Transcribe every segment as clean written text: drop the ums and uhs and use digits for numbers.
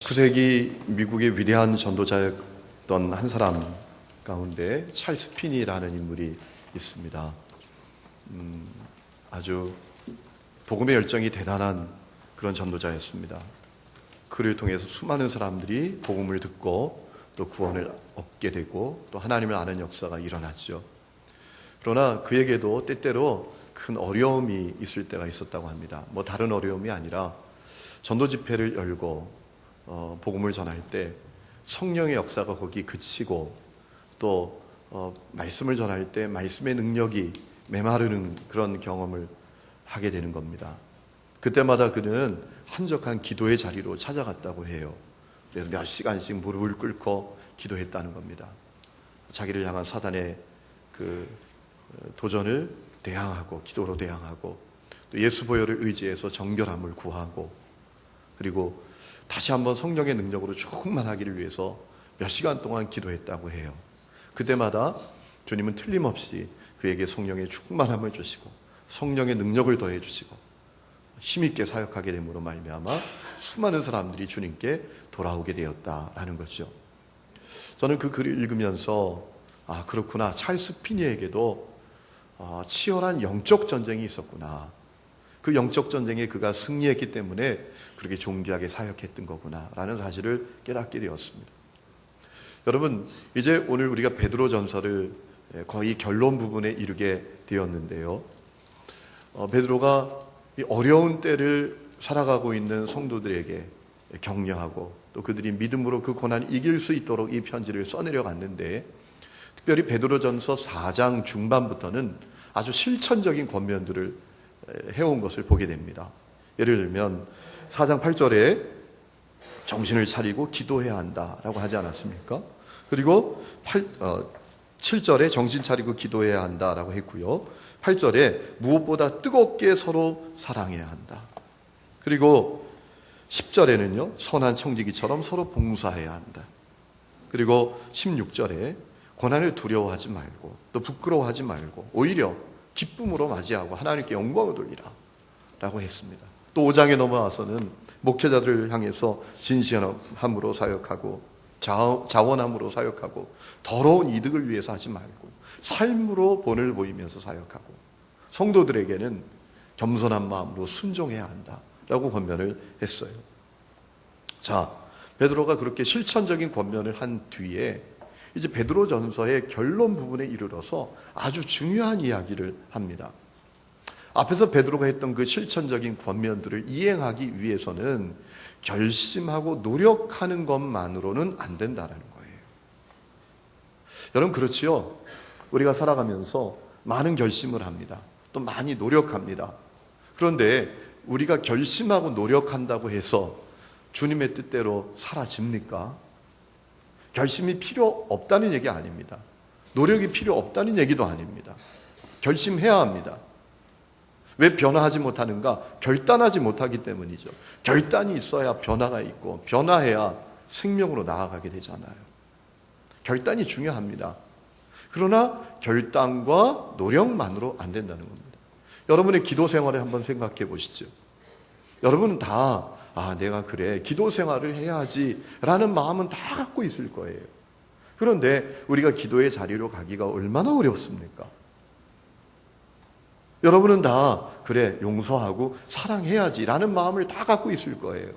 19세기 미국의 위대한 전도자였던 한 사람 가운데 찰스 피니라는 인물이 있습니다. 아주 복음의 열정이 대단한 그런 전도자였습니다. 그를 통해서 수많은 사람들이 복음을 듣고 또 구원을 얻게 되고 또 하나님을 아는 역사가 일어났죠. 그러나 그에게도 때때로 큰 어려움이 있을 때가 있었다고 합니다. 다른 어려움이 아니라 전도 집회를 열고 복음을 전할 때 성령의 역사가 거기 그치고 또 말씀을 전할 때 말씀의 능력이 메마르는 그런 경험을 하게 되는 겁니다. 그때마다 그는 한적한 기도의 자리로 찾아갔다고 해요. 그래서 몇 시간씩 무릎을 꿇고 기도했다는 겁니다. 자기를 향한 사단의 그 도전을 대항하고 기도로 대항하고 또 예수 보혈을 의지해서 정결함을 구하고 그리고 다시 한번 성령의 능력으로 충만하기를 위해서 몇 시간 동안 기도했다고 해요. 그때마다 주님은 틀림없이 그에게 성령의 충만함을 주시고 성령의 능력을 더해 주시고 힘있게 사역하게 됨으로 말미암아 수많은 사람들이 주님께 돌아오게 되었다라는 거죠. 저는 그 글을 읽으면서 그렇구나, 찰스 피니에게도 치열한 영적 전쟁이 있었구나. 그 영적 전쟁에 그가 승리했기 때문에 그렇게 존귀하게 사역했던 거구나 라는 사실을 깨닫게 되었습니다. 여러분, 이제 오늘 우리가 베드로 전서를 거의 결론 부분에 이르게 되었는데요. 베드로가 이 어려운 때를 살아가고 있는 성도들에게 격려하고 또 그들이 믿음으로 그 고난을 이길 수 있도록 이 편지를 써내려 갔는데, 특별히 베드로 전서 4장 중반부터는 아주 실천적인 권면들을 해온 것을 보게 됩니다. 예를 들면 4장 8절에 정신을 차리고 기도해야 한다라고 하지 않았습니까? 그리고 7절에 정신 차리고 기도해야 한다라고 했고요. 8절에 무엇보다 뜨겁게 서로 사랑해야 한다. 그리고 10절에는요, 선한 청지기처럼 서로 봉사해야 한다. 그리고 16절에 고난을 두려워하지 말고 또 부끄러워하지 말고 오히려 기쁨으로 맞이하고 하나님께 영광을 돌리라 라고 했습니다. 또 5장에 넘어와서는 목회자들을 향해서 진실함으로 사역하고 자원함으로 사역하고 더러운 이득을 위해서 하지 말고 삶으로 본을 보이면서 사역하고 성도들에게는 겸손한 마음으로 순종해야 한다라고 권면을 했어요. 자, 베드로가 그렇게 실천적인 권면을 한 뒤에 이제 베드로 전서의 결론 부분에 이르러서 아주 중요한 이야기를 합니다. 앞에서 베드로가 했던 그 실천적인 권면들을 이행하기 위해서는 결심하고 노력하는 것만으로는 안 된다는 거예요. 여러분, 그렇지요? 우리가 살아가면서 많은 결심을 합니다. 또 많이 노력합니다. 그런데 우리가 결심하고 노력한다고 해서 주님의 뜻대로 사라집니까? 결심이 필요 없다는 얘기 아닙니다. 노력이 필요 없다는 얘기도 아닙니다. 결심해야 합니다. 왜 변화하지 못하는가? 결단하지 못하기 때문이죠. 결단이 있어야 변화가 있고 변화해야 생명으로 나아가게 되잖아요. 결단이 중요합니다. 그러나 결단과 노력만으로 안 된다는 겁니다. 여러분의 기도 생활을 한번 생각해 보시죠. 여러분은 다 내가 그래, 기도 생활을 해야지 라는 마음은 다 갖고 있을 거예요. 그런데 우리가 기도의 자리로 가기가 얼마나 어렵습니까? 여러분은 다 그래, 용서하고 사랑해야지 라는 마음을 다 갖고 있을 거예요.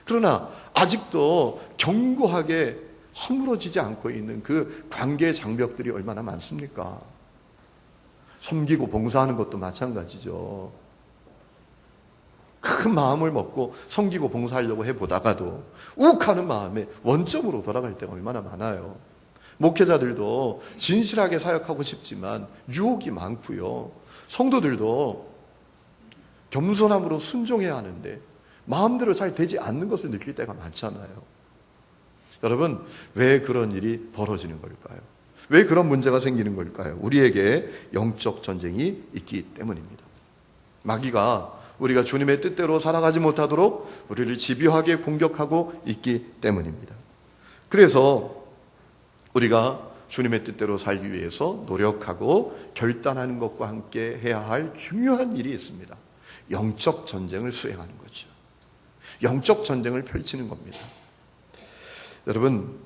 그러나 아직도 견고하게 허물어지지 않고 있는 그 관계의 장벽들이 얼마나 많습니까? 섬기고 봉사하는 것도 마찬가지죠. 큰 마음을 먹고 섬기고 봉사하려고 해보다가도 욱하는 마음에 원점으로 돌아갈 때가 얼마나 많아요. 목회자들도 진실하게 사역하고 싶지만 유혹이 많고요. 성도들도 겸손함으로 순종해야 하는데 마음대로 잘 되지 않는 것을 느낄 때가 많잖아요. 여러분, 왜 그런 일이 벌어지는 걸까요? 왜 그런 문제가 생기는 걸까요? 우리에게 영적 전쟁이 있기 때문입니다. 마귀가 우리가 주님의 뜻대로 살아가지 못하도록 우리를 집요하게 공격하고 있기 때문입니다. 그래서 우리가 주님의 뜻대로 살기 위해서 노력하고 결단하는 것과 함께 해야 할 중요한 일이 있습니다. 영적 전쟁을 수행하는 거죠. 영적 전쟁을 펼치는 겁니다. 여러분,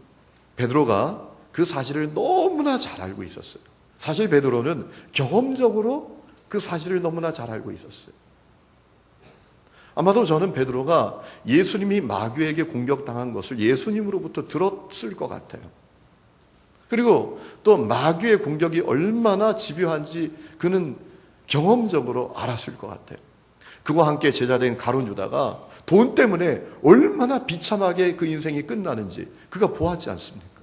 베드로가 그 사실을 너무나 잘 알고 있었어요. 사실 베드로는 경험적으로 그 사실을 너무나 잘 알고 있었어요. 아마도 저는 베드로가 예수님이 마귀에게 공격당한 것을 예수님으로부터 들었을 것 같아요. 그리고 또 마귀의 공격이 얼마나 집요한지 그는 경험적으로 알았을 것 같아요. 그와 함께 제자된 가룟 유다가 돈 때문에 얼마나 비참하게 그 인생이 끝나는지 그가 보았지 않습니까?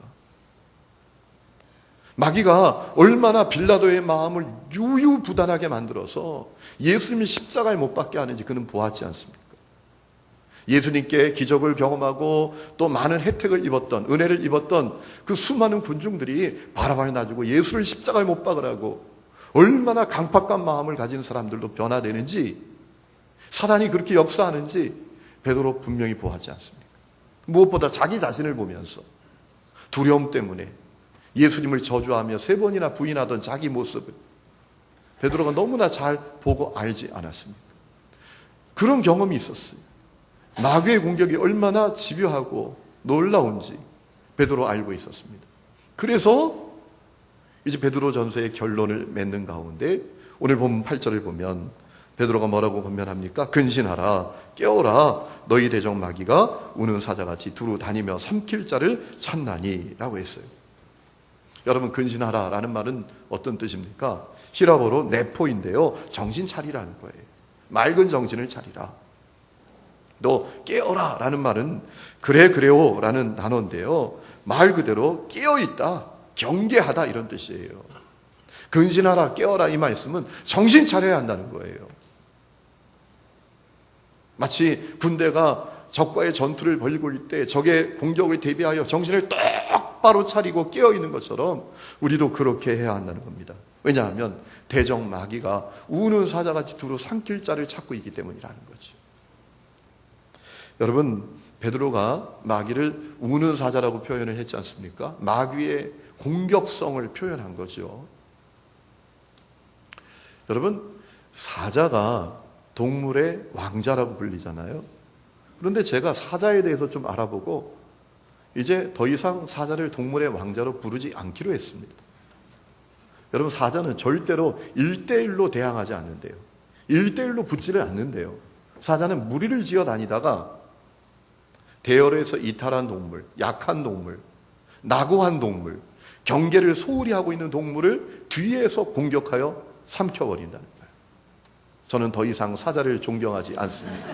마귀가 얼마나 빌라도의 마음을 유유부단하게 만들어서 예수님이 십자가에 못 박게 하는지 그는 보았지 않습니까? 예수님께 기적을 경험하고 또 많은 혜택을 입었던, 은혜를 입었던 그 수많은 군중들이 바라바를 놔주고 예수를 십자가에 못 박으라고 얼마나 강팍한 마음을 가진 사람들도 변화되는지, 사단이 그렇게 역사하는지 베드로 분명히 보았지 않습니까? 무엇보다 자기 자신을 보면서 두려움 때문에 예수님을 저주하며 3번이나 부인하던 자기 모습을 베드로가 너무나 잘 보고 알지 않았습니까? 그런 경험이 있었어요. 마귀의 공격이 얼마나 집요하고 놀라운지 베드로 알고 있었습니다. 그래서 이제 베드로 전서의 결론을 맺는 가운데 오늘 본문 8절을 보면 베드로가 뭐라고 권면합니까? 근신하라, 깨어라, 너희 대적 마귀가 우는 사자같이 두루 다니며 삼킬 자를 찾나니 라고 했어요. 여러분, 근신하라 라는 말은 어떤 뜻입니까? 히라보로 네포인데요, 정신 차리라는 거예요. 맑은 정신을 차리라. 또 깨어라 라는 말은 그래요 라는 단어인데요, 말 그대로 깨어있다, 경계하다 이런 뜻이에요. 근신하라, 깨어라 이 말씀은 정신 차려야 한다는 거예요. 마치 군대가 적과의 전투를 벌이고 있을 때 적의 공격을 대비하여 정신을 똑바로 차리고 깨어있는 것처럼 우리도 그렇게 해야 한다는 겁니다. 왜냐하면 대적 마귀가 우는 사자같이 두루 삼킬 자를 찾고 있기 때문이라는 거죠. 여러분, 베드로가 마귀를 우는 사자라고 표현을 했지 않습니까? 마귀의 공격성을 표현한 거죠. 여러분, 사자가 동물의 왕자라고 불리잖아요. 그런데 제가 사자에 대해서 좀 알아보고 이제 더 이상 사자를 동물의 왕자로 부르지 않기로 했습니다. 여러분, 사자는 절대로 1대1로 대항하지 않는데요. 1대1로 붙지를 않는데요. 사자는 무리를 지어 다니다가 대열에서 이탈한 동물, 약한 동물, 낙오한 동물, 경계를 소홀히 하고 있는 동물을 뒤에서 공격하여 삼켜버린다는 거예요. 저는 더 이상 사자를 존경하지 않습니다.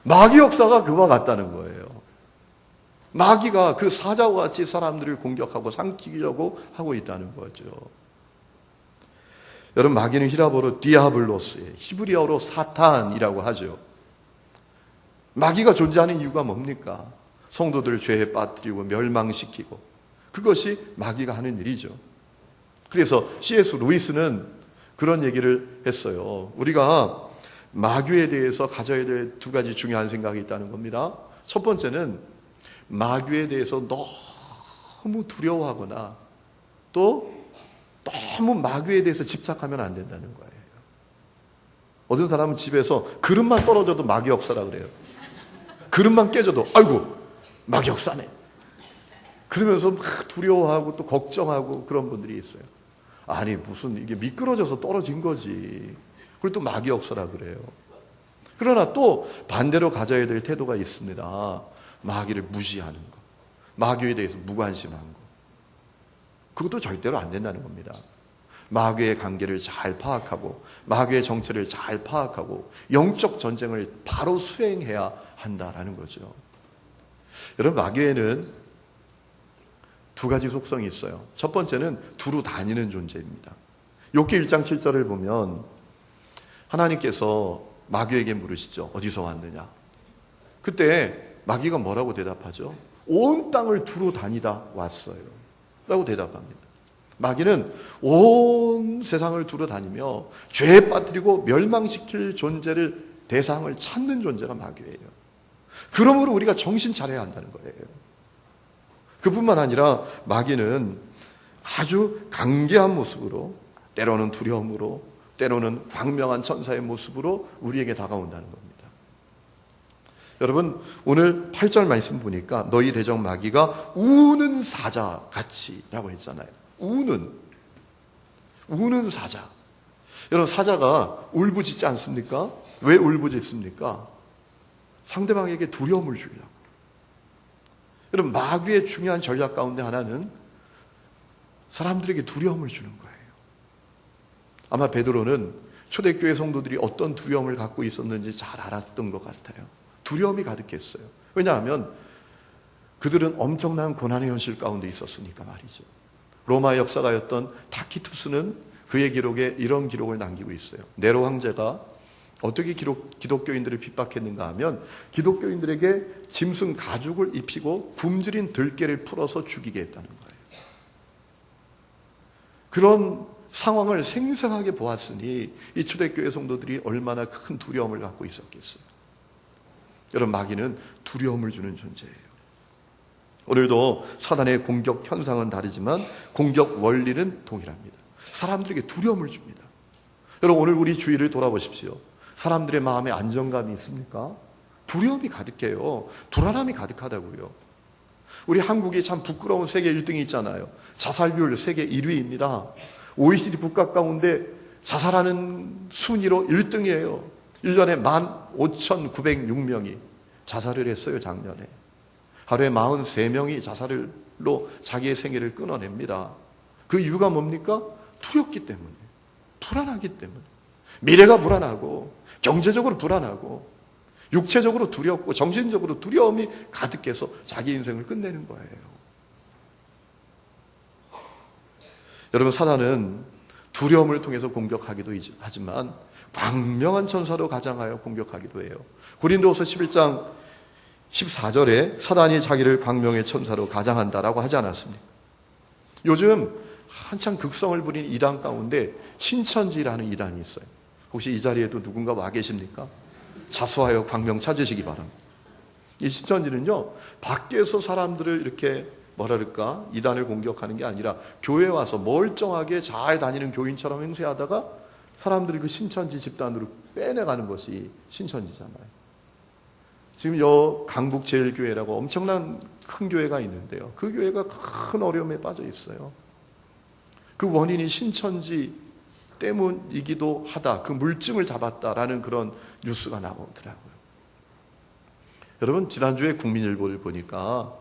마귀 역사가 그와 같다는 거예요. 마귀가 그 사자와 같이 사람들을 공격하고 삼키려고 하고 있다는 거죠. 여러분, 마귀는 히라보로 디아블로스예요. 히브리어로 사탄이라고 하죠. 마귀가 존재하는 이유가 뭡니까? 성도들을 죄에 빠뜨리고 멸망시키고, 그것이 마귀가 하는 일이죠. 그래서 C.S. 루이스는 그런 얘기를 했어요. 우리가 마귀에 대해서 가져야 될 2가지 중요한 생각이 있다는 겁니다. 첫 번째는 마귀에 대해서 너무 두려워하거나 또 너무 마귀에 대해서 집착하면 안 된다는 거예요. 어떤 사람은 집에서 그릇만 떨어져도 마귀 역사라 그래요. 그릇만 깨져도 아이고 마귀 역사네. 그러면서 막 두려워하고 또 걱정하고 그런 분들이 있어요. 아니, 무슨 이게 미끄러져서 떨어진 거지. 그걸 또 마귀 역사라 그래요. 그러나 또 반대로 가져야 될 태도가 있습니다. 마귀를 무시하는 것, 마귀에 대해서 무관심한 것, 그것도 절대로 안 된다는 겁니다. 마귀의 관계를 잘 파악하고 마귀의 정체를 잘 파악하고 영적 전쟁을 바로 수행해야 한다라는 거죠. 여러분, 마귀에는 2가지 속성이 있어요. 첫 번째는 두루 다니는 존재입니다. 욥기 1장 7절을 보면 하나님께서 마귀에게 물으시죠. 어디서 왔느냐? 그때 마귀가 뭐라고 대답하죠? 온 땅을 두루 다니다 왔어요 라고 대답합니다. 마귀는 온 세상을 두루 다니며 죄에 빠뜨리고 멸망시킬 존재를, 대상을 찾는 존재가 마귀예요. 그러므로 우리가 정신 차려야 한다는 거예요. 그뿐만 아니라 마귀는 아주 강개한 모습으로, 때로는 두려움으로, 때로는 광명한 천사의 모습으로 우리에게 다가온다는 겁니다. 여러분 오늘 8절 말씀 보니까 너희 대적 마귀가 우는 사자같이라고 했잖아요. 우는 사자. 여러분 사자가 울부짖지 않습니까? 왜 울부짖습니까? 상대방에게 두려움을 주려고. 여러분 마귀의 중요한 전략 가운데 하나는 사람들에게 두려움을 주는 거예요. 아마 베드로는 초대교회 성도들이 어떤 두려움을 갖고 있었는지 잘 알았던 것 같아요. 두려움이 가득했어요. 왜냐하면 그들은 엄청난 고난의 현실 가운데 있었으니까 말이죠. 로마 역사가였던 타키투스는 그의 기록에 이런 기록을 남기고 있어요. 네로 황제가 어떻게 기독교인들을 핍박했는가 하면 기독교인들에게 짐승 가죽을 입히고 굶주린 들깨를 풀어서 죽이게 했다는 거예요. 그런 상황을 생생하게 보았으니 이 초대교회 성도들이 얼마나 큰 두려움을 갖고 있었겠어요. 여러분 마귀는 두려움을 주는 존재예요. 오늘도 사단의 공격 현상은 다르지만 공격 원리는 동일합니다. 사람들에게 두려움을 줍니다. 여러분 오늘 우리 주위를 돌아보십시오. 사람들의 마음에 안정감이 있습니까? 두려움이 가득해요. 불안함이 가득하다고요. 우리 한국이 참 부끄러운 세계 1등이 있잖아요. 자살률 세계 1위입니다. OECD 국가 가운데 자살하는 순위로 1등이에요. 1년에 15,906명이 자살을 했어요. 작년에. 하루에 43명이 자살로 자기의 생애를 끊어냅니다. 그 이유가 뭡니까? 두렵기 때문에. 불안하기 때문에. 미래가 불안하고 경제적으로 불안하고 육체적으로 두렵고 정신적으로 두려움이 가득해서 자기 인생을 끝내는 거예요. 여러분 사단은 두려움을 통해서 공격하기도 하지만 광명한 천사로 가장하여 공격하기도 해요. 고린도후서 11장 14절에 사단이 자기를 광명의 천사로 가장한다라고 하지 않았습니까? 요즘 한창 극성을 부린 이단 가운데 신천지라는 이단이 있어요. 혹시 이 자리에도 누군가 와 계십니까? 자수하여 광명 찾으시기 바랍니다. 이 신천지는요, 밖에서 사람들을 이렇게 뭐랄까 이단을 공격하는 게 아니라 교회에 와서 멀쩡하게 잘 다니는 교인처럼 행세하다가 사람들이 그 신천지 집단으로 빼내가는 것이 신천지잖아요. 지금 강북제일교회라고 엄청난 큰 교회가 있는데요. 그 교회가 큰 어려움에 빠져 있어요. 그 원인이 신천지 때문이기도 하다. 그 물증을 잡았다라는 그런 뉴스가 나오더라고요. 여러분 지난주에 국민일보를 보니까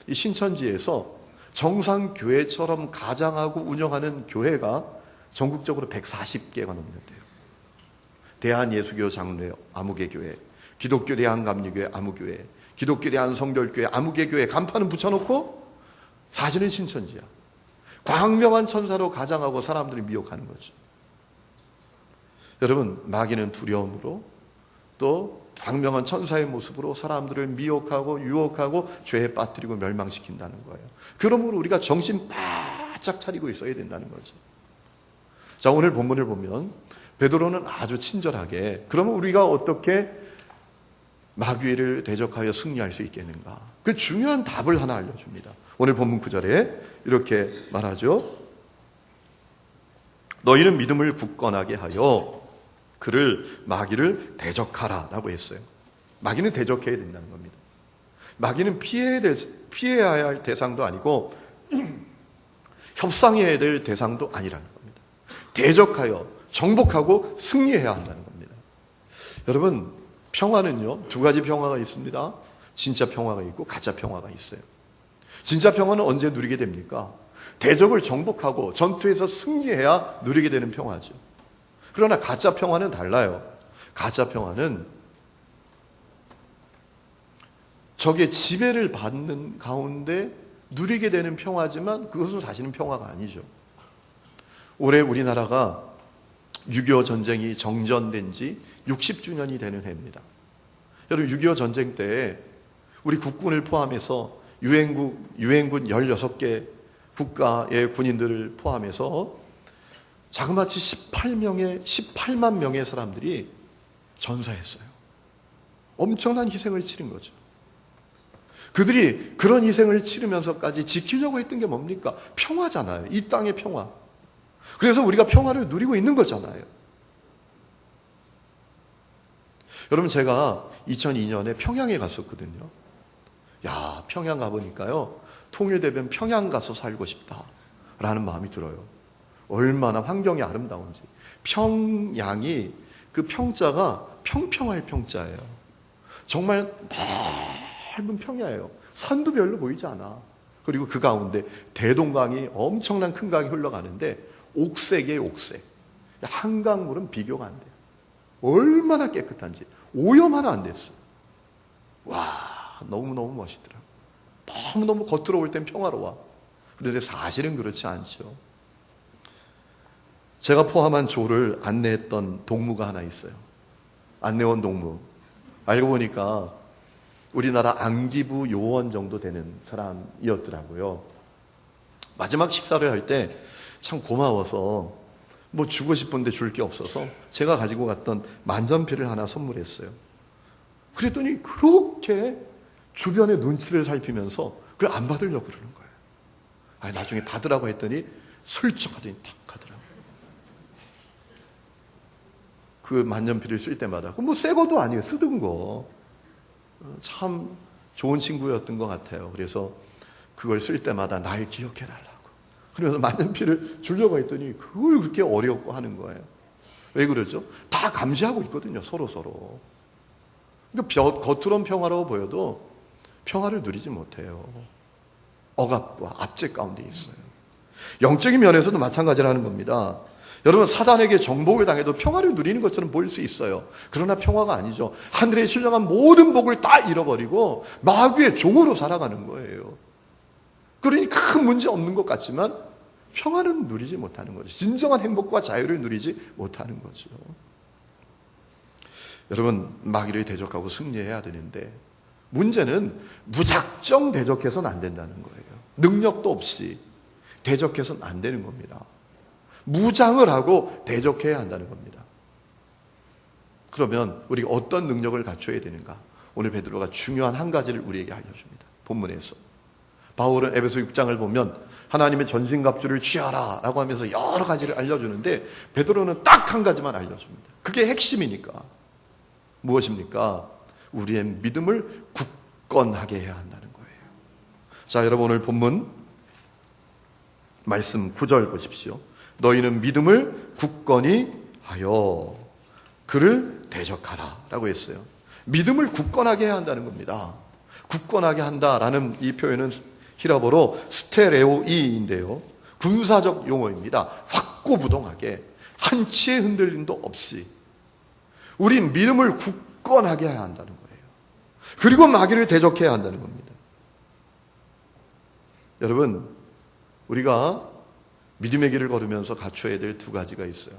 이 신천지에서 정상교회처럼 가장하고 운영하는 교회가 전국적으로 140개가 넘는데요. 대한예수교 장로회 아무개교회, 기독교 대한감리교회 아무교회, 기독교 대한성결교회 아무개교회 간판은 붙여놓고 사실은 신천지야. 광명한 천사로 가장하고 사람들이 미혹하는 거죠. 여러분 마귀는 두려움으로 또 광명한 천사의 모습으로 사람들을 미혹하고 유혹하고 죄에 빠뜨리고 멸망시킨다는 거예요. 그러므로 우리가 정신 바짝 차리고 있어야 된다는 거죠. 자, 오늘 본문을 보면 베드로는 아주 친절하게 그러면 우리가 어떻게 마귀를 대적하여 승리할 수 있겠는가? 그 중요한 답을 하나 알려줍니다. 오늘 본문 9절에 이렇게 말하죠. 너희는 믿음을 굳건하게 하여 그를 마귀를 대적하라 라고 했어요. 마귀는 대적해야 된다는 겁니다. 마귀는 피해야 할 대상도 아니고 협상해야 될 대상도 아니라는 겁니다. 대적하여 정복하고 승리해야 한다는 겁니다. 여러분 평화는요 2가지 평화가 있습니다. 진짜 평화가 있고 가짜 평화가 있어요. 진짜 평화는 언제 누리게 됩니까? 대적을 정복하고 전투에서 승리해야 누리게 되는 평화죠. 그러나 가짜 평화는 달라요. 가짜 평화는 적의 지배를 받는 가운데 누리게 되는 평화지만 그것은 사실은 평화가 아니죠. 올해 우리나라가 6.25 전쟁이 정전된 지 60주년이 되는 해입니다. 여러분 6.25 전쟁 때 우리 국군을 포함해서 유엔군 16개 국가의 군인들을 포함해서 자그마치 18만 명의 사람들이 전사했어요. 엄청난 희생을 치른 거죠. 그들이 그런 희생을 치르면서까지 지키려고 했던 게 뭡니까? 평화잖아요. 이 땅의 평화. 그래서 우리가 평화를 누리고 있는 거잖아요. 여러분 제가 2002년에 평양에 갔었거든요. 야, 평양 가보니까요, 통일되면 평양 가서 살고 싶다라는 마음이 들어요. 얼마나 환경이 아름다운지. 평양이, 그 평자가 평평할 평자예요. 정말 넓은 평야예요. 산도 별로 보이지 않아. 그리고 그 가운데 대동강이, 엄청난 큰 강이 흘러가는데 옥색이에요, 옥색. 한강물은 비교가 안 돼요. 얼마나 깨끗한지. 오염 하나 안 됐어. 와, 너무너무 멋있더라. 너무너무 겉으로 볼 땐 평화로워. 그런데 사실은 그렇지 않죠. 제가 포함한 조를 안내했던 동무가 하나 있어요. 안내원 동무. 알고 보니까 우리나라 안기부 요원 정도 되는 사람이었더라고요. 마지막 식사를 할 때 참 고마워서 뭐 주고 싶은데 줄 게 없어서 제가 가지고 갔던 만전필을 하나 선물했어요. 그랬더니 그렇게 주변의 눈치를 살피면서 그걸 안 받으려고 그러는 거예요. 아니, 나중에 받으라고 했더니 슬쩍 하더니 탁 하더라고요. 그 만년필을 쓸 때마다, 뭐 새 것도 아니에요. 쓰던 거. 참 좋은 친구였던 것 같아요. 그래서 그걸 쓸 때마다 날 기억해달라고. 그래서 만년필을 주려고 했더니 그걸 그렇게 어렵고 하는 거예요. 왜 그러죠? 다 감시하고 있거든요. 서로. 그러니까 겉으론 평화로워 보여도 평화를 누리지 못해요. 억압과 압제 가운데 있어요. 영적인 면에서도 마찬가지라는 겁니다. 여러분, 사단에게 정복을 당해도 평화를 누리는 것처럼 보일 수 있어요. 그러나 평화가 아니죠. 하늘에 신령한 모든 복을 다 잃어버리고 마귀의 종으로 살아가는 거예요. 그러니 큰 문제 없는 것 같지만 평화는 누리지 못하는 거죠. 진정한 행복과 자유를 누리지 못하는 거죠. 여러분, 마귀를 대적하고 승리해야 되는데 문제는 무작정 대적해서는 안 된다는 거예요. 능력도 없이 대적해서는 안 되는 겁니다. 무장을 하고 대적해야 한다는 겁니다. 그러면 우리가 어떤 능력을 갖춰야 되는가? 오늘 베드로가 중요한 한 가지를 우리에게 알려줍니다. 본문에서. 바울은 에베소 6장을 보면 하나님의 전신갑주를 취하라 라고 하면서 여러 가지를 알려주는데 베드로는 딱 한 가지만 알려줍니다. 그게 핵심이니까. 무엇입니까? 우리의 믿음을 굳건하게 해야 한다는 거예요. 자, 여러분, 오늘 본문 말씀 9절 보십시오. 너희는 믿음을 굳건히 하여 그를 대적하라 라고 했어요. 믿음을 굳건하게 해야 한다는 겁니다. 굳건하게 한다라는 이 표현은 히라보로 스테레오이인데요. 군사적 용어입니다. 확고부동하게, 한치의 흔들림도 없이 우린 믿음을 굳건하게 해야 한다는 거예요. 그리고 마귀를 대적해야 한다는 겁니다. 여러분, 우리가 믿음의 길을 걸으면서 갖춰야 될 두 가지가 있어요.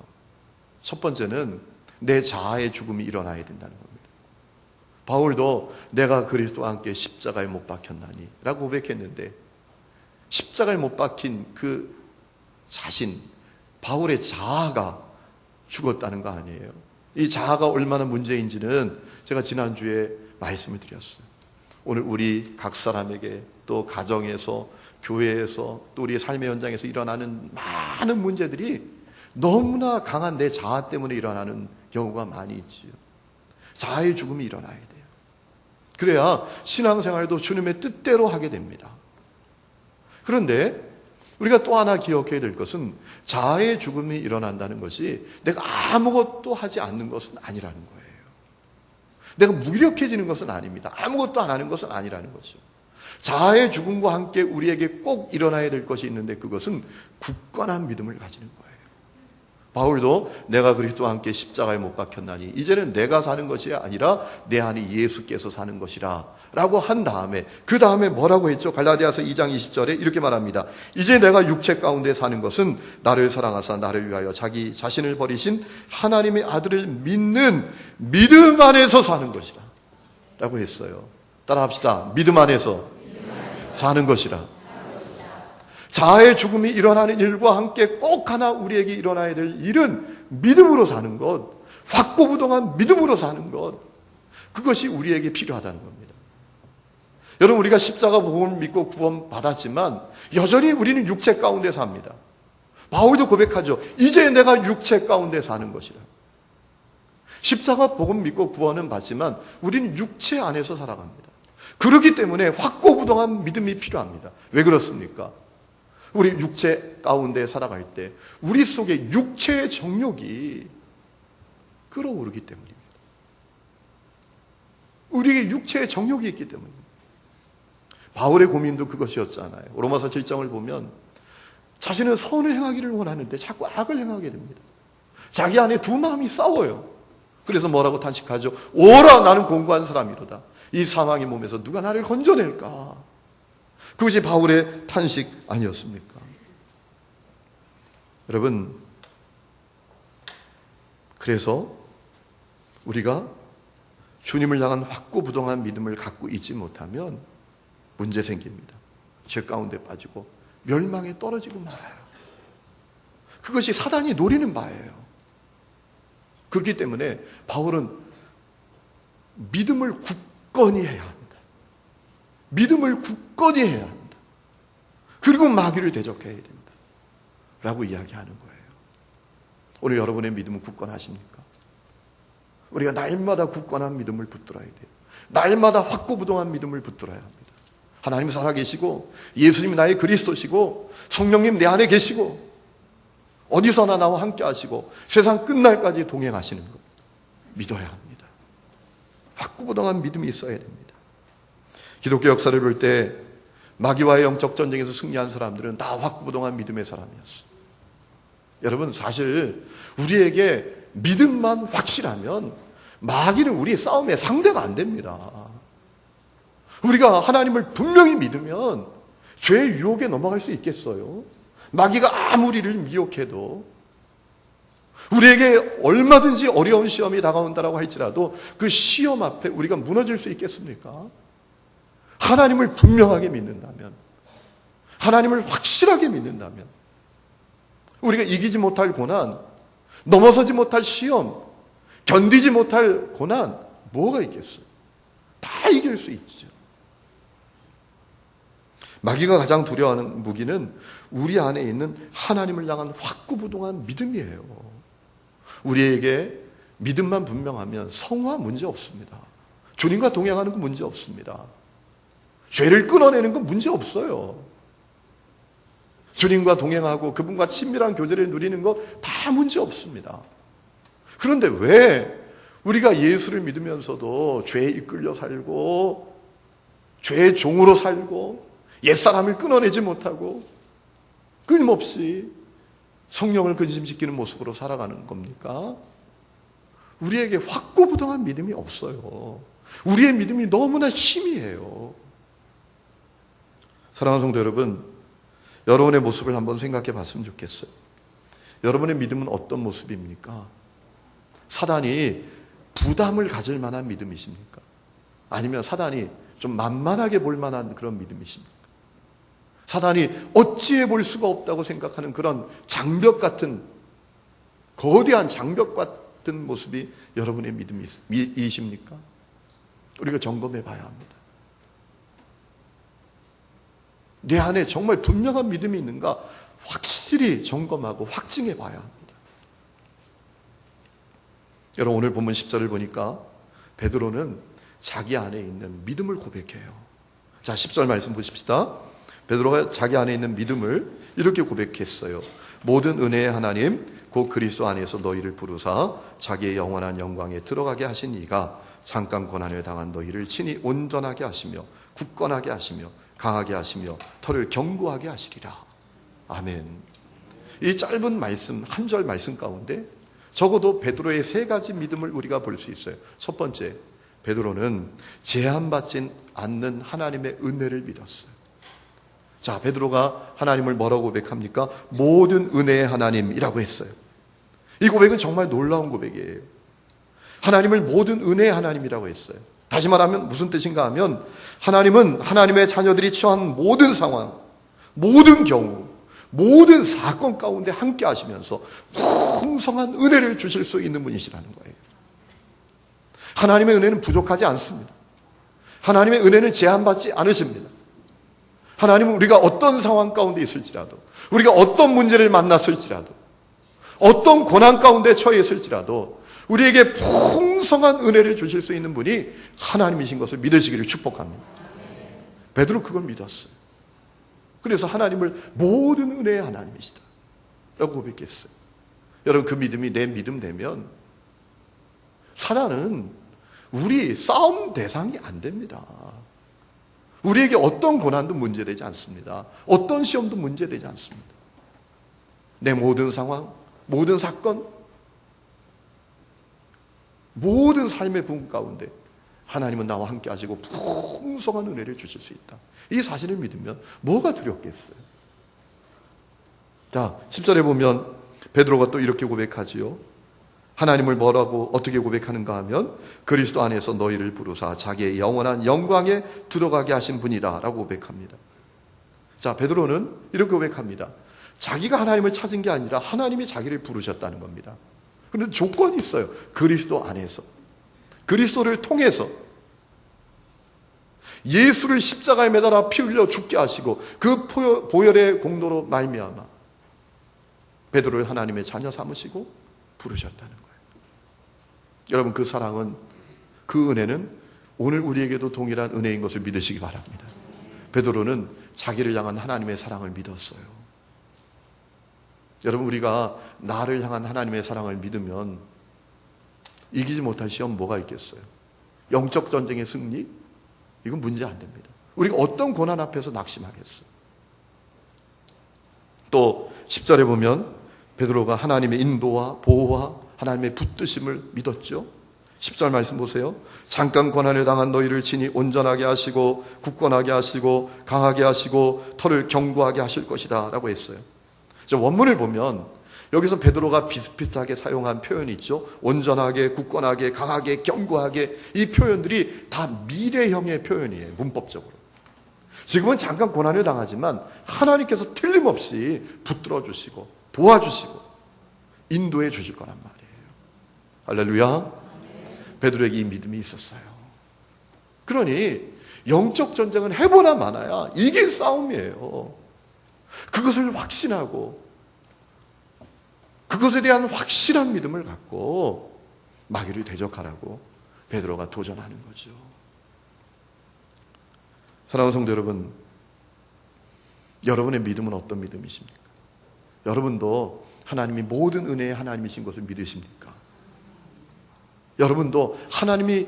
첫 번째는 내 자아의 죽음이 일어나야 된다는 겁니다. 바울도 내가 그리스도와 함께 십자가에 못 박혔나니 라고 고백했는데 십자가에 못 박힌 그 자신, 바울의 자아가 죽었다는 거 아니에요. 이 자아가 얼마나 문제인지는 제가 지난주에 말씀을 드렸어요. 오늘 우리 각 사람에게 또 가정에서, 교회에서, 또 우리의 삶의 현장에서 일어나는 많은 문제들이 너무나 강한 내 자아 때문에 일어나는 경우가 많이 있지요. 자아의 죽음이 일어나야 돼요. 그래야 신앙생활도 주님의 뜻대로 하게 됩니다. 그런데 우리가 또 하나 기억해야 될 것은 자아의 죽음이 일어난다는 것이 내가 아무것도 하지 않는 것은 아니라는 거예요. 내가 무기력해지는 것은 아닙니다. 아무것도 안 하는 것은 아니라는 거죠. 자아의 죽음과 함께 우리에게 꼭 일어나야 될 것이 있는데 그것은 굳건한 믿음을 가지는 거예요. 바울도 내가 그리스도와 함께 십자가에 못 박혔나니 이제는 내가 사는 것이 아니라 내 안에 예수께서 사는 것이라 라고 한 다음에 그 다음에 뭐라고 했죠? 갈라디아서 2장 20절에 이렇게 말합니다. 이제 내가 육체 가운데 사는 것은 나를 사랑하사 나를 위하여 자기 자신을 버리신 하나님의 아들을 믿는 믿음 안에서 사는 것이다 라고 했어요. 따라합시다. 믿음 안에서 사는 것이라. 자아의 죽음이 일어나는 일과 함께 꼭 하나 우리에게 일어나야 될 일은 믿음으로 사는 것, 확고부동한 믿음으로 사는 것, 그것이 우리에게 필요하다는 겁니다. 여러분, 우리가 십자가 복음을 믿고 구원 받았지만 여전히 우리는 육체 가운데 삽니다. 바울도 고백하죠. 이제 내가 육체 가운데 사는 것이라. 십자가 복음 믿고 구원은 받지만 우리는 육체 안에서 살아갑니다. 그렇기 때문에 확고부동한 믿음이 필요합니다. 왜 그렇습니까? 우리 육체 가운데 살아갈 때 우리 속에 육체의 정욕이 끌어오르기 때문입니다. 우리에게 육체의 정욕이 있기 때문입니다. 바울의 고민도 그것이었잖아요. 로마서 7장을 보면 자신은 선을 행하기를 원하는데 자꾸 악을 행하게 됩니다. 자기 안에 두 마음이 싸워요. 그래서 뭐라고 탄식하죠? 오라, 나는 공고한 사람이로다. 이 상황의 몸에서 누가 나를 건져낼까? 그것이 바울의 탄식 아니었습니까? 여러분, 그래서 우리가 주님을 향한 확고부동한 믿음을 갖고 있지 못하면 문제 생깁니다. 죄 가운데 빠지고 멸망에 떨어지고 말아요. 그것이 사단이 노리는 바예요. 그렇기 때문에 바울은 믿음을 굳건히 해야 한다. 믿음을 굳건히 해야 한다. 그리고 마귀를 대적해야 된다. 라고 이야기하는 거예요. 오늘 여러분의 믿음은 굳건하십니까? 우리가 날마다 굳건한 믿음을 붙들어야 돼요. 날마다 확고부동한 믿음을 붙들어야 합니다. 하나님 살아계시고 예수님이 나의 그리스도시고 성령님 내 안에 계시고 어디서나 나와 함께 하시고 세상 끝날까지 동행하시는 것 믿어야 합니다. 확고부동한 믿음이 있어야 됩니다. 기독교 역사를 볼 때 마귀와의 영적 전쟁에서 승리한 사람들은 다 확고부동한 믿음의 사람이었어요. 여러분, 사실 우리에게 믿음만 확실하면 마귀는 우리의 싸움의 상대가 안 됩니다. 우리가 하나님을 분명히 믿으면 죄의 유혹에 넘어갈 수 있겠어요? 마귀가 아무리 우리를 미혹해도 우리에게 얼마든지 어려운 시험이 다가온다고 할지라도 그 시험 앞에 우리가 무너질 수 있겠습니까? 하나님을 분명하게 믿는다면, 하나님을 확실하게 믿는다면 우리가 이기지 못할 고난, 넘어서지 못할 시험, 견디지 못할 고난 뭐가 있겠어요? 다 이길 수 있죠. 마귀가 가장 두려워하는 무기는 우리 안에 있는 하나님을 향한 확고부동한 믿음이에요. 우리에게 믿음만 분명하면 성화 문제 없습니다. 주님과 동행하는 건 문제 없습니다. 죄를 끊어내는 건 문제 없어요. 주님과 동행하고 그분과 친밀한 교제를 누리는 거 다 문제 없습니다. 그런데 왜 우리가 예수를 믿으면서도 죄에 이끌려 살고 죄의 종으로 살고 옛사람을 끊어내지 못하고 끊임없이 성령을 근심시키는 모습으로 살아가는 겁니까? 우리에게 확고부동한 믿음이 없어요. 우리의 믿음이 너무나 희미해요. 사랑하는 성도 여러분, 여러분의 모습을 한번 생각해 봤으면 좋겠어요. 여러분의 믿음은 어떤 모습입니까? 사단이 부담을 가질 만한 믿음이십니까? 아니면 사단이 좀 만만하게 볼 만한 그런 믿음이십니까? 사단이 어찌해 볼 수가 없다고 생각하는 그런 장벽 같은, 거대한 장벽 같은 모습이 여러분의 믿음이십니까? 우리가 점검해 봐야 합니다. 내 안에 정말 분명한 믿음이 있는가 확실히 점검하고 확증해 봐야 합니다. 여러분, 오늘 본문 10절을 보니까 베드로는 자기 안에 있는 믿음을 고백해요. 자, 10절 말씀 보십시다. 베드로가 자기 안에 있는 믿음을 이렇게 고백했어요. 모든 은혜의 하나님 곧 그리스도 안에서 너희를 부르사 자기의 영원한 영광에 들어가게 하신 이가 잠깐 고난을 당한 너희를 친히 온전하게 하시며 굳건하게 하시며 강하게 하시며 터를 견고하게 하시리라. 아멘. 이 짧은 말씀, 한 절 말씀 가운데 적어도 베드로의 세 가지 믿음을 우리가 볼 수 있어요. 첫 번째, 베드로는 제한받지 않는 하나님의 은혜를 믿었어요. 자, 베드로가 하나님을 뭐라고 고백합니까? 모든 은혜의 하나님이라고 했어요. 이 고백은 정말 놀라운 고백이에요. 하나님을 모든 은혜의 하나님이라고 했어요. 다시 말하면 무슨 뜻인가 하면 하나님은 하나님의 자녀들이 처한 모든 상황, 모든 경우, 모든 사건 가운데 함께 하시면서 풍성한 은혜를 주실 수 있는 분이시라는 거예요. 하나님의 은혜는 부족하지 않습니다. 하나님의 은혜는 제한받지 않으십니다. 하나님은 우리가 어떤 상황 가운데 있을지라도, 우리가 어떤 문제를 만났을지라도, 어떤 고난 가운데 처해 있을지라도 우리에게 풍성한 은혜를 주실 수 있는 분이 하나님이신 것을 믿으시기를 축복합니다. 베드로 그걸 믿었어요. 그래서 하나님을 모든 은혜의 하나님이시다 라고 고백했어요. 여러분, 그 믿음이 내 믿음 되면 사단은 우리 싸움 대상이 안 됩니다. 우리에게 어떤 고난도 문제되지 않습니다. 어떤 시험도 문제되지 않습니다. 내 모든 상황, 모든 사건, 모든 삶의 부분 가운데 하나님은 나와 함께 하시고 풍성한 은혜를 주실 수 있다. 이 사실을 믿으면 뭐가 두렵겠어요? 자, 10절에 보면 베드로가 또 이렇게 고백하지요. 하나님을 뭐라고 어떻게 고백하는가 하면 그리스도 안에서 너희를 부르사 자기의 영원한 영광에 들어가게 하신 분이다 라고 고백합니다. 자, 베드로는 이렇게 고백합니다. 자기가 하나님을 찾은 게 아니라 하나님이 자기를 부르셨다는 겁니다. 그런데 조건이 있어요. 그리스도 안에서, 그리스도를 통해서 예수를 십자가에 매달아 피 흘려 죽게 하시고 그 보혈의 공로로 말미암아 베드로를 하나님의 자녀 삼으시고 부르셨다는 거예요. 여러분, 그 사랑은, 그 은혜는 오늘 우리에게도 동일한 은혜인 것을 믿으시기 바랍니다. 베드로는 자기를 향한 하나님의 사랑을 믿었어요. 여러분, 우리가 나를 향한 하나님의 사랑을 믿으면 이기지 못할 시험 뭐가 있겠어요? 영적 전쟁의 승리? 이건 문제 안 됩니다. 우리가 어떤 고난 앞에서 낙심하겠어요? 또 10절에 보면 베드로가 하나님의 인도와 보호와 하나님의 붙드심을 믿었죠. 10절 말씀 보세요. 잠깐 고난을 당한 너희를 친히 온전하게 하시고 굳건하게 하시고 강하게 하시고 터를 견고하게 하실 것이다 라고 했어요. 원문을 보면 여기서 베드로가 비슷비슷하게 사용한 표현이 있죠. 온전하게, 굳건하게, 강하게, 견고하게, 이 표현들이 다 미래형의 표현이에요. 문법적으로. 지금은 잠깐 고난을 당하지만 하나님께서 틀림없이 붙들어 주시고 도와주시고 인도해 주실 거란 말이에요. 할렐루야. 베드로에게 이 믿음이 있었어요. 그러니 영적 전쟁은 해보나 마나야 이게 싸움이에요. 그것을 확신하고 그것에 대한 확실한 믿음을 갖고 마귀를 대적하라고 베드로가 도전하는 거죠. 사랑하는 성도 여러분, 여러분의 믿음은 어떤 믿음이십니까? 여러분도 하나님이 모든 은혜의 하나님이신 것을 믿으십니까? 여러분도 하나님이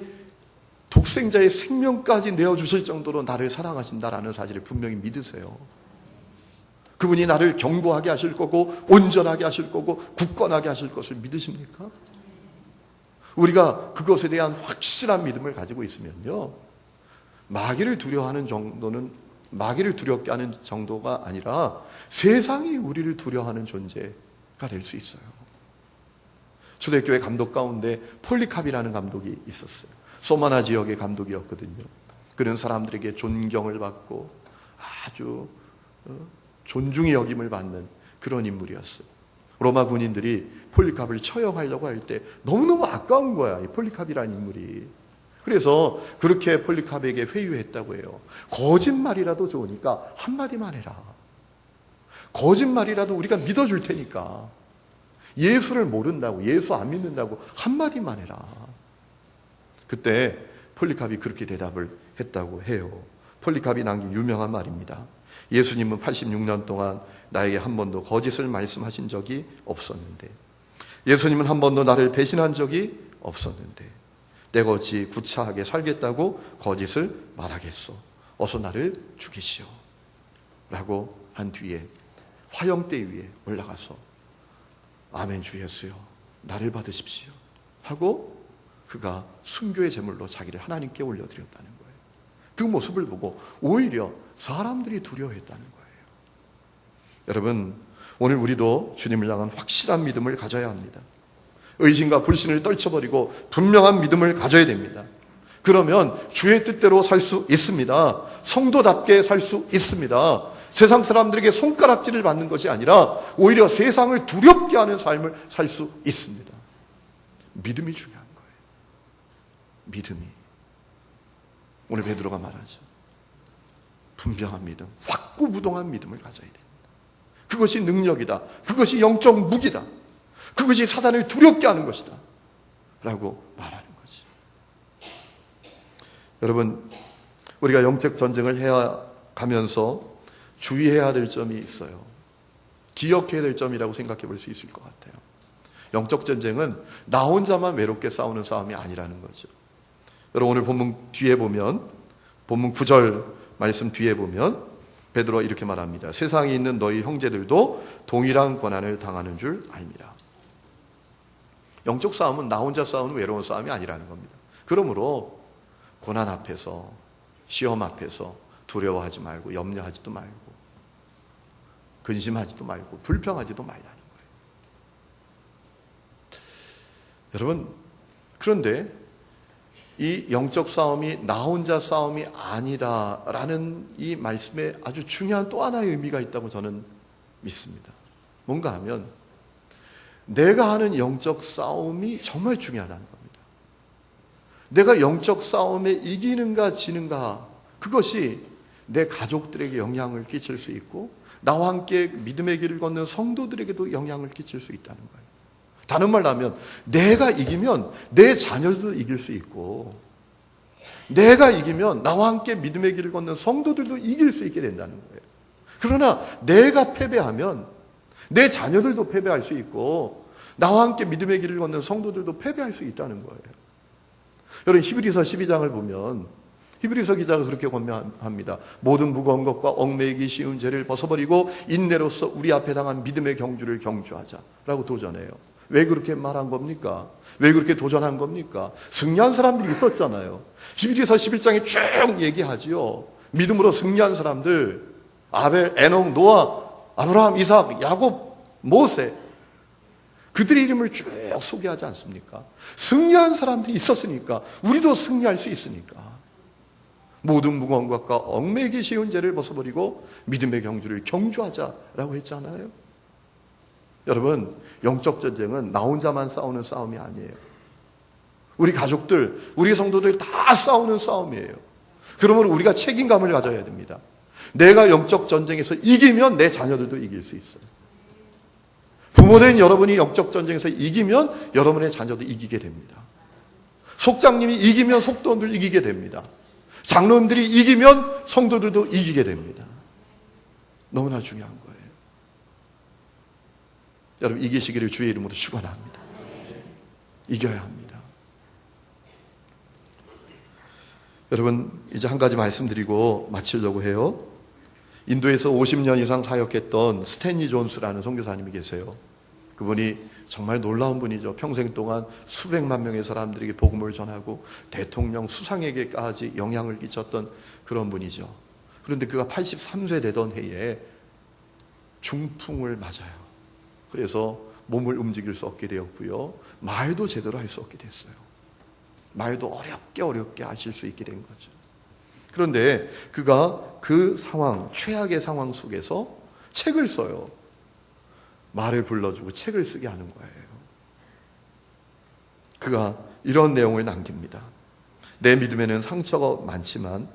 독생자의 생명까지 내어주실 정도로 나를 사랑하신다라는 사실을 분명히 믿으세요. 그분이 나를 견고하게 하실 거고 온전하게 하실 거고 굳건하게 하실 것을 믿으십니까? 우리가 그것에 대한 확실한 믿음을 가지고 있으면요, 마귀를 두려워하는 정도는, 마귀를 두렵게 하는 정도가 아니라 세상이 우리를 두려워하는 존재가 될 수 있어요. 초대교회 감독 가운데 폴리캅이라는 감독이 있었어요. 소마나 지역의 감독이었거든요. 그런 사람들에게 존경을 받고 아주 존중의 여김을 받는 그런 인물이었어요. 로마 군인들이 폴리캅을 처형하려고 할 때 너무너무 아까운 거야, 이 폴리캅이라는 인물이. 그래서 그렇게 폴리캅에게 회유했다고 해요. 거짓말이라도 좋으니까 한마디만 해라. 거짓말이라도 우리가 믿어줄 테니까. 예수를 모른다고, 예수 안 믿는다고 한마디만 해라. 그때 폴리캅이 그렇게 대답을 했다고 해요. 폴리캅이 남긴 유명한 말입니다. 예수님은 86년 동안 나에게 한 번도 거짓을 말씀하신 적이 없었는데, 예수님은 한 번도 나를 배신한 적이 없었는데, 내가 어찌 구차하게 살겠다고 거짓을 말하겠소. 어서 나를 죽이시오 라고 한 뒤에 화형대 위에 올라가서 아멘 주 예수여 나를 받으십시오 하고 그가 순교의 제물로 자기를 하나님께 올려드렸다는 거예요. 그 모습을 보고 오히려 사람들이 두려워했다는 거예요. 여러분, 오늘 우리도 주님을 향한 확실한 믿음을 가져야 합니다. 의심과 불신을 떨쳐버리고 분명한 믿음을 가져야 됩니다. 그러면 주의 뜻대로 살 수 있습니다. 성도답게 살 수 있습니다. 세상 사람들에게 손가락질을 받는 것이 아니라 오히려 세상을 두렵게 하는 삶을 살 수 있습니다. 믿음이 중요한 거예요. 믿음이. 오늘 베드로가 말하죠. 분명한 믿음, 확고부동한 믿음을 가져야 됩니다. 그것이 능력이다. 그것이 영적 무기다. 그것이 사단을 두렵게 하는 것이다. 라고 말하는 거죠. 여러분, 우리가 영적 전쟁을 해야 가면서 주의해야 될 점이 있어요. 기억해야 될 점이라고 생각해 볼 수 있을 것 같아요. 영적 전쟁은 나 혼자만 외롭게 싸우는 싸움이 아니라는 거죠. 여러분, 오늘 본문 뒤에 보면, 본문 9절 말씀 뒤에 보면 베드로가 이렇게 말합니다. 세상에 있는 너희 형제들도 동일한 고난을 당하는 줄 아닙니다. 영적 싸움은 나 혼자 싸우는 외로운 싸움이 아니라는 겁니다. 그러므로 고난 앞에서, 시험 앞에서 두려워하지 말고, 염려하지도 말고, 근심하지도 말고, 불평하지도 말라는 거예요. 여러분, 그런데 이 영적 싸움이 나 혼자 싸움이 아니다라는 이 말씀에 아주 중요한 또 하나의 의미가 있다고 저는 믿습니다. 뭔가 하면 내가 하는 영적 싸움이 정말 중요하다는 겁니다. 내가 영적 싸움에 이기는가 지는가, 그것이 내 가족들에게 영향을 끼칠 수 있고 나와 함께 믿음의 길을 걷는 성도들에게도 영향을 끼칠 수 있다는 거예요. 다른 말로 하면 내가 이기면 내 자녀도 이길 수 있고, 내가 이기면 나와 함께 믿음의 길을 걷는 성도들도 이길 수 있게 된다는 거예요. 그러나 내가 패배하면 내 자녀들도 패배할 수 있고 나와 함께 믿음의 길을 걷는 성도들도 패배할 수 있다는 거예요. 여러분, 히브리서 12장을 보면 히브리서 기자가 그렇게 권면합니다. 모든 무거운 것과 얽매이기 쉬운 죄를 벗어버리고 인내로서 우리 앞에 당한 믿음의 경주를 경주하자라고 도전해요. 왜 그렇게 말한 겁니까? 왜 그렇게 도전한 겁니까? 승리한 사람들이 있었잖아요. 히브리서 11장에 쭉 얘기하지요. 믿음으로 승리한 사람들, 아벨, 에녹, 노아, 아브라함, 이삭, 야곱, 모세, 그들의 이름을 쭉 소개하지 않습니까? 승리한 사람들이 있었으니까 우리도 승리할 수 있으니까 모든 무거운 것과 얽매이기 쉬운 죄를 벗어버리고 믿음의 경주를 경주하자라고 했잖아요. 여러분, 영적 전쟁은 나 혼자만 싸우는 싸움이 아니에요. 우리 가족들, 우리 성도들 다 싸우는 싸움이에요. 그러므로 우리가 책임감을 가져야 됩니다. 내가 영적 전쟁에서 이기면 내 자녀들도 이길 수 있어요. 부모된 여러분이 영적 전쟁에서 이기면 여러분의 자녀도 이기게 됩니다. 속장님이 이기면 속도원들 이기게 됩니다. 장로님들이 이기면 성도들도 이기게 됩니다. 너무나 중요한 거예요. 여러분, 이기시기를 주의 이름으로 축원합니다. 이겨야 합니다. 여러분, 이제 한 가지 말씀드리고 마치려고 해요. 인도에서 50년 이상 사역했던 스탠리 존스라는 선교사님이 계세요. 그분이 정말 놀라운 분이죠. 평생 동안 수백만 명의 사람들에게 복음을 전하고 대통령 수상에게까지 영향을 끼쳤던 그런 분이죠. 그런데 그가 83세 되던 해에 중풍을 맞아요. 그래서 몸을 움직일 수 없게 되었고요. 말도 제대로 할 수 없게 됐어요. 말도 어렵게 하실 수 있게 된 거죠. 그런데 그가 그 상황, 최악의 상황 속에서 책을 써요. 말을 불러주고 책을 쓰게 하는 거예요. 그가 이런 내용을 남깁니다. 내 믿음에는 상처가 많지만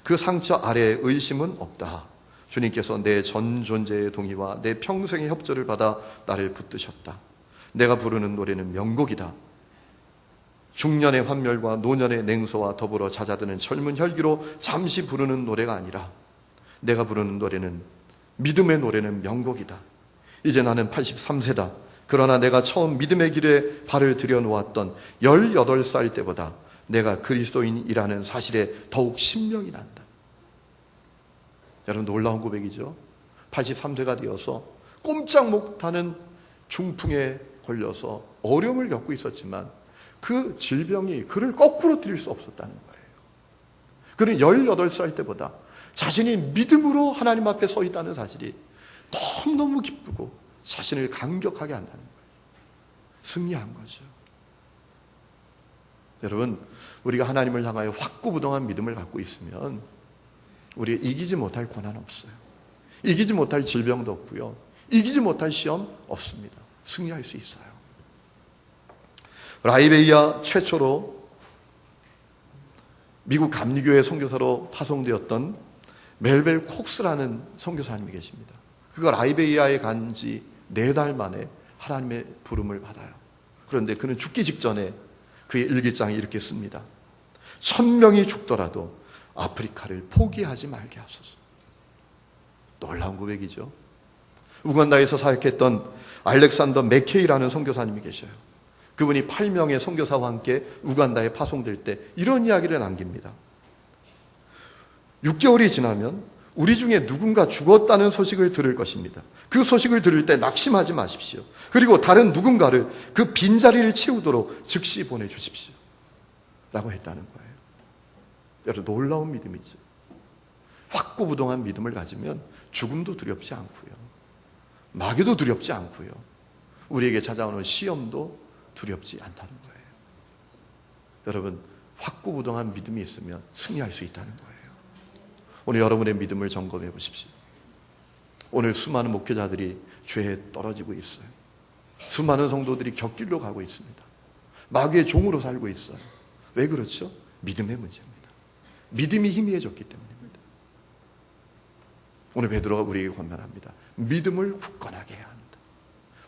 그 상처 아래에 의심은 없다. 주님께서 내 전 존재의 동의와 내 평생의 협조를 받아 나를 붙드셨다. 내가 부르는 노래는 명곡이다. 중년의 환멸과 노년의 냉소와 더불어 잦아드는 젊은 혈기로 잠시 부르는 노래가 아니라 내가 부르는 노래는, 믿음의 노래는 명곡이다. 이제 나는 83세다. 그러나 내가 처음 믿음의 길에 발을 들여놓았던 18살 때보다 내가 그리스도인이라는 사실에 더욱 신명이 난다. 여러분, 놀라운 고백이죠. 83세가 되어서 꼼짝 못하는 중풍에 걸려서 어려움을 겪고 있었지만 그 질병이 그를 거꾸로 들일 수 없었다는 거예요. 그는 18살 때보다 자신이 믿음으로 하나님 앞에 서 있다는 사실이 너무너무 기쁘고 자신을 감격하게 한다는 거예요. 승리한 거죠. 여러분, 우리가 하나님을 향하여 확고부동한 믿음을 갖고 있으면 우리가 이기지 못할 고난 없어요. 이기지 못할 질병도 없고요. 이기지 못할 시험 없습니다. 승리할 수 있어요. 라이베리아 최초로 미국 감리교회 선교사로 파송되었던 멜벨 콕스라는 선교사님이 계십니다. 그가 라이베리아에 간 지 4달 만에 하나님의 부름을 받아요. 그런데 그는 죽기 직전에 그의 일기장에 이렇게 씁니다. 1000명이 죽더라도 아프리카를 포기하지 말게 하소서. 놀라운 고백이죠. 우간다에서 사역했던 알렉산더 맥케이라는 선교사님이 계셔요. 그분이 8명의 선교사와 함께 우간다에 파송될 때 이런 이야기를 남깁니다. 6개월이 지나면 우리 중에 누군가 죽었다는 소식을 들을 것입니다. 그 소식을 들을 때 낙심하지 마십시오. 그리고 다른 누군가를 그 빈자리를 채우도록 즉시 보내주십시오 라고 했다는 거예요. 여러분, 놀라운 믿음이죠. 확고부동한 믿음을 가지면 죽음도 두렵지 않고요, 마귀도 두렵지 않고요, 우리에게 찾아오는 시험도 두렵지 않다는 거예요. 여러분, 확고부동한 믿음이 있으면 승리할 수 있다는 거예요. 오늘 여러분의 믿음을 점검해 보십시오. 오늘 수많은 목회자들이 죄에 떨어지고 있어요. 수많은 성도들이 곁길로 가고 있습니다. 마귀의 종으로 살고 있어요. 왜 그렇죠? 믿음의 문제입니다. 믿음이 희미해졌기 때문입니다. 오늘 베드로가 우리에게 권면합니다. 믿음을 굳건하게 해야 한다.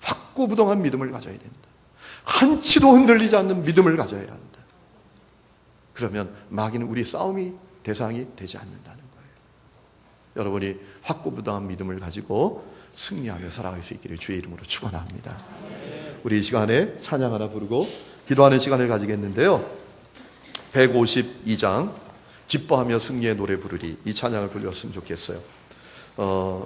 확고부동한 믿음을 가져야 된다. 한치도 흔들리지 않는 믿음을 가져야 한다. 그러면 마귀는 우리 싸움이 대상이 되지 않는다는 거예요. 여러분이 확고부동한 믿음을 가지고 승리하며 살아갈 수 있기를 주의 이름으로 축원합니다. 우리 이 시간에 찬양 하나 부르고 기도하는 시간을 가지겠는데요, 152장 기뻐하며 승리의 노래 부르리, 이 찬양을 불렀으면 좋겠어요.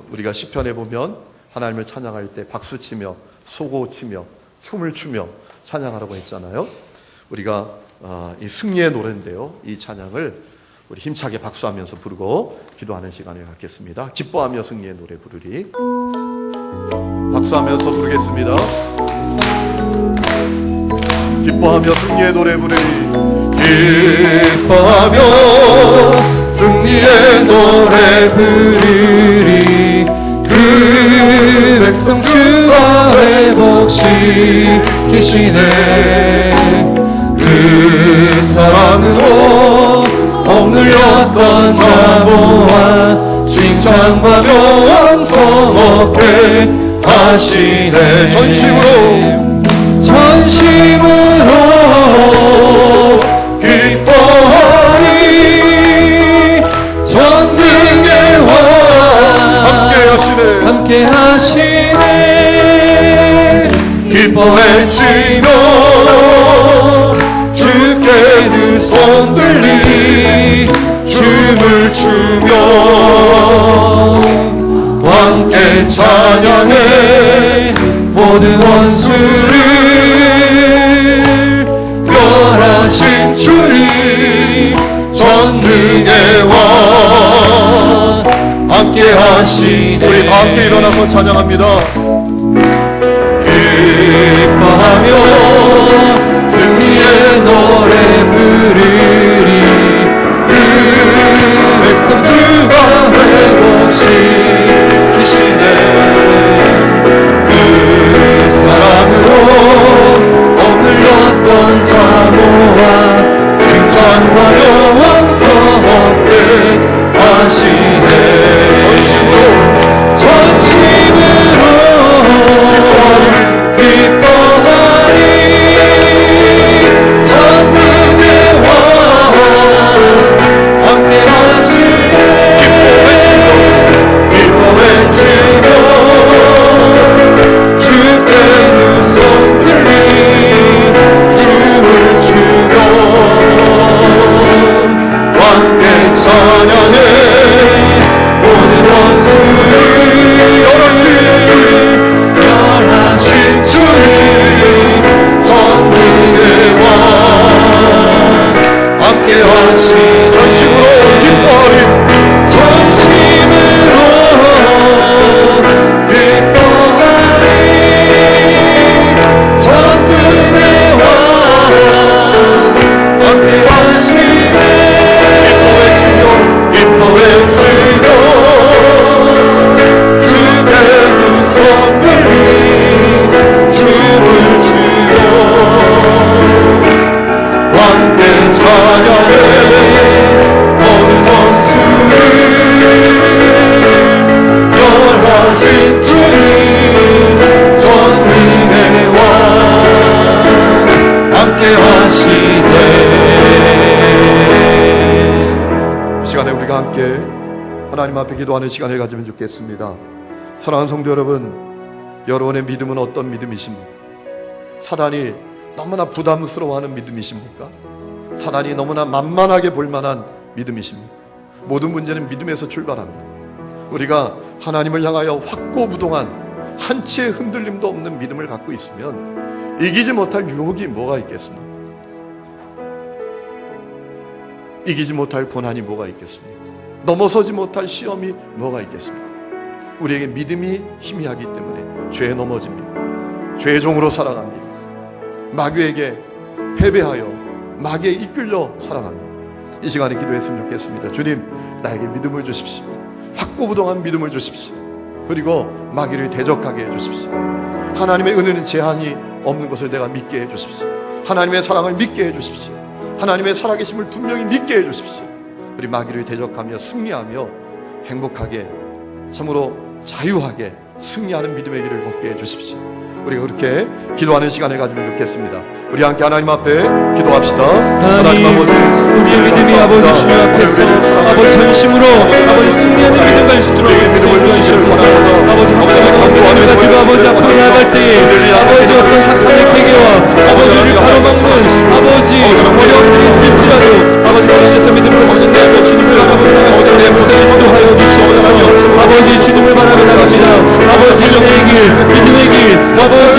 우리가 시편에 보면 하나님을 찬양할 때 박수치며 소고치며 춤을 추며 찬양하라고 했잖아요. 우리가 이 승리의 노래인데요, 이 찬양을 우리 힘차게 박수하면서 부르고 기도하는 시간을 갖겠습니다. 기뻐하며 승리의 노래 부르리. 박수하면서 부르겠습니다. 기뻐하며 승리의 노래 부르리. 기뻐하며 승리의 노래 부르리. 그 백성 주가 회복시키시네. 그 사랑으로 억눌렸던 자모아 칭찬과 명성 얻게 하시네. 전심으로 기뻐하리. 전능의 왕 함께 하시네. 기뻐해지며 주께 두 손 들리 춤을 추며 함께 찬양해. 모든 원수를 멸하신 주님 전능의 왕 함께 하시네. 우리 다 함께 일어나서 찬양합니다. 기뻐하며 승리의 노래 부르리. 그 백성 주가 회복시키시네. 그 사랑으로 억눌렸던 자모아 칭찬과 영광성 얻게 하시네. 전심으로 기뻐하리. 전능의 왕 앞에 기도하는 시간을 가지면 좋겠습니다. 사랑하는 성도 여러분, 여러분의 믿음은 어떤 믿음이십니까? 사단이 너무나 부담스러워하는 믿음이십니까? 사단이 너무나 만만하게 볼 만한 믿음이십니까? 모든 문제는 믿음에서 출발합니다. 우리가 하나님을 향하여 확고부동한 한치의 흔들림도 없는 믿음을 갖고 있으면 이기지 못할 유혹이 뭐가 있겠습니까? 이기지 못할 고난이 뭐가 있겠습니까? 넘어서지 못할 시험이 뭐가 있겠습니까? 우리에게 믿음이 희미하기 때문에 죄에 넘어집니다. 죄의 종으로 살아갑니다. 마귀에게 패배하여 마귀에 이끌려 살아갑니다. 이 시간에 기도했으면 좋겠습니다. 주님, 나에게 믿음을 주십시오. 확고부동한 믿음을 주십시오. 그리고 마귀를 대적하게 해주십시오. 하나님의 은혜는 제한이 없는 것을 내가 믿게 해주십시오. 하나님의 사랑을 믿게 해주십시오. 하나님의 살아계심을 분명히 믿게 해주십시오. 우리 마귀를 대적하며 승리하며 행복하게, 참으로 자유하게 승리하는 믿음의 길을 걷게 해주십시오. 우리가 그렇게 기도하는 시간을 가지면 좋겠습니다. 우리 함께 하나님 앞에 기도합시다. 하나님 아버지, 우리의 믿음이 아버지 주님 앞에서 아버지 전심으로 아버지 승리하는 믿음 가질 수 있도록 인도해 주시옵소서. 아버지 하나님의 믿음을 가지고 아버지 앞으로 나아갈 때에 아버지 어떤 사탄의 계계와 아버지를 가로막는 아버지 어려움들이 있을지라도 아버지 주셔서 믿음으로 승리하며 주님을 바라보며 나갈 수 있도록 인도하여 주시옵소서. 아버지 주님을 바라보며 나갑니다. 아버지 은혜의 길, 믿음의 길, 아버지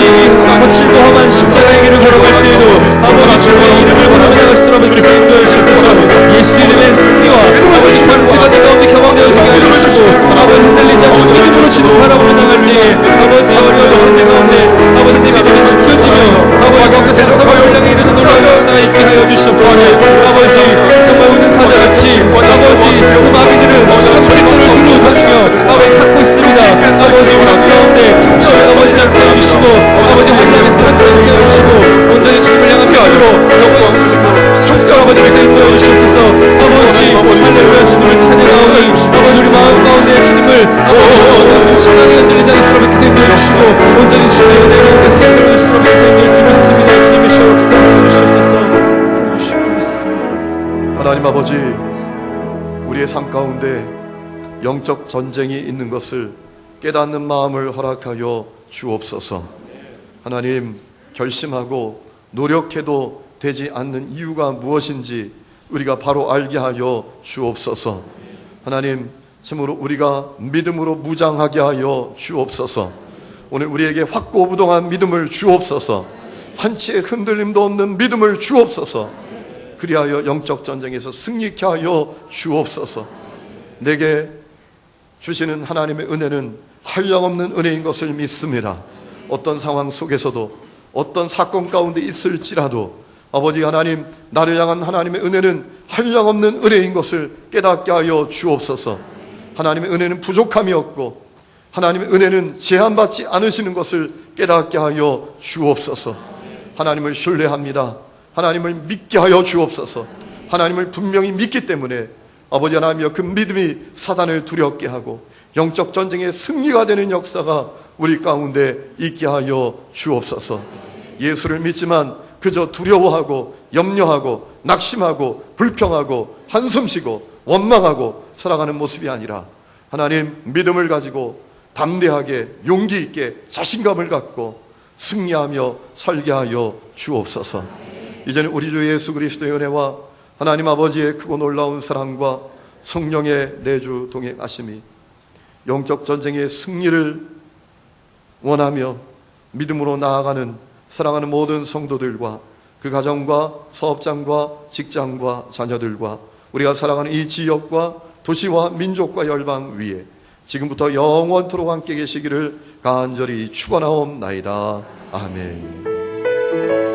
거칠고 험한 십자가의 길을 걸어갈 때에도 아버지 주님의 이름을 바라보며 나갈 수 있도록 그리스도 인도해 주시옵소서. 예수 이름의 승리와 아버지 권세가 내 가운데 경험되어지게 해주시고 아버지 흔들리지 않고 믿음으로 주님을 바라보며 나갈 때에 아버지 어려운 상태 가운데 아버지 내 믿음이 지켜지며 아버지 거기서 장성을 향해 이르는 놀라운 역사가 있게 하여 주시옵소서. 아버지 정말 우는 사자같이 아버지 그 마귀들은 삼킬들을 두루 다니며 아버지 찾고 있습니다. 아버지 우리 가운데 아버지 잡게 해주시고 아버지 환란에 쓰러지지 않게 해주시고 온전히 주님을 향한 믿음으로 총각 아버지께서 인도해 주시옵소서. 아버지 할렐루야 주님을 찬양하오니 아버지 우리 마음 가운데 주님을 아버지 신앙이 흔들리지 않도록 이렇게 인도해 주시고 온전히 주님의 은혜 가운데 스스로 주시도록 이렇게 인도해 주시고 있습니다. 주님의 시험을 주시옵소서. 주시고 있습니다. 하나님 아버지, 우리의 삶 가운데 영적 전쟁이 있는 것을 깨닫는 마음을 허락하여 주옵소서. 하나님, 결심하고 노력해도 되지 않는 이유가 무엇인지 우리가 바로 알게 하여 주옵소서. 하나님, 참으로 우리가 믿음으로 무장하게 하여 주옵소서. 오늘 우리에게 확고부동한 믿음을 주옵소서. 한치의 흔들림도 없는 믿음을 주옵소서. 그리하여 영적 전쟁에서 승리케 하여 주옵소서. 내게 주시는 하나님의 은혜는 한량없는 은혜인 것을 믿습니다. 어떤 상황 속에서도 어떤 사건 가운데 있을지라도 아버지 하나님, 나를 향한 하나님의 은혜는 한량없는 은혜인 것을 깨닫게 하여 주옵소서. 하나님의 은혜는 부족함이 없고 하나님의 은혜는 제한받지 않으시는 것을 깨닫게 하여 주옵소서. 하나님을 신뢰합니다. 하나님을 믿게 하여 주옵소서. 하나님을 분명히 믿기 때문에 아버지 하나님이여 그 믿음이 사단을 두렵게 하고 영적 전쟁의 승리가 되는 역사가 우리 가운데 있게 하여 주옵소서. 예수를 믿지만 그저 두려워하고 염려하고 낙심하고 불평하고 한숨 쉬고 원망하고 살아가는 모습이 아니라 하나님 믿음을 가지고 담대하게 용기 있게 자신감을 갖고 승리하며 살게 하여 주옵소서. 이제는 우리 주 예수 그리스도의 은혜와 하나님 아버지의 크고 놀라운 사랑과 성령의 내주 동행하심이 영적 전쟁의 승리를 원하며 믿음으로 나아가는 사랑하는 모든 성도들과 그 가정과 사업장과 직장과 자녀들과 우리가 사랑하는 이 지역과 도시와 민족과 열방 위에 지금부터 영원토록 함께 계시기를 간절히 축원하옵나이다. 아멘.